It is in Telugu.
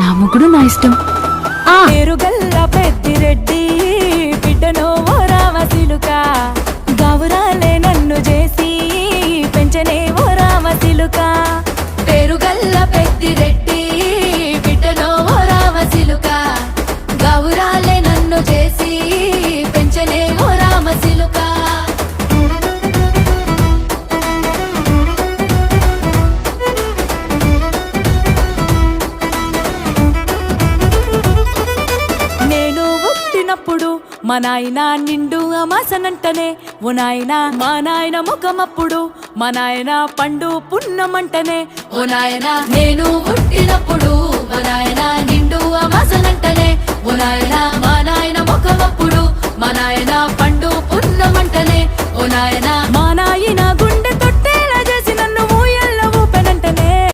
నా ముగ్గురు నా ఇష్టం. పేరుగల్ల పెద్దిరెడ్డి బిడ్డనో ఓ రామసిలుక గౌరాలే నన్ను చేసి పెంచనే ఓ రామసిలుక. పేరుగల్ల పెద్దిరెడ్డి బిడ్డనో ఓ రామసిలుక గౌరాలే నన్ను చేసి పెంచనే ఓ రామసిలుక. మా నాయన నిండు అమాసనంటనే ఓ నాయన, మా నాయన ముఖమప్పుడు మా నాయన పండు పున్నమంటనే ఓ నాయన. నేను పుట్టినప్పుడు మా నాయన నిండు అమాసనంటనే ఓ నాయన, మా నాయన ముఖమప్పుడు మా నాయన పండు పున్నమంటనే ఓ నాయన. మా నాయన గుండె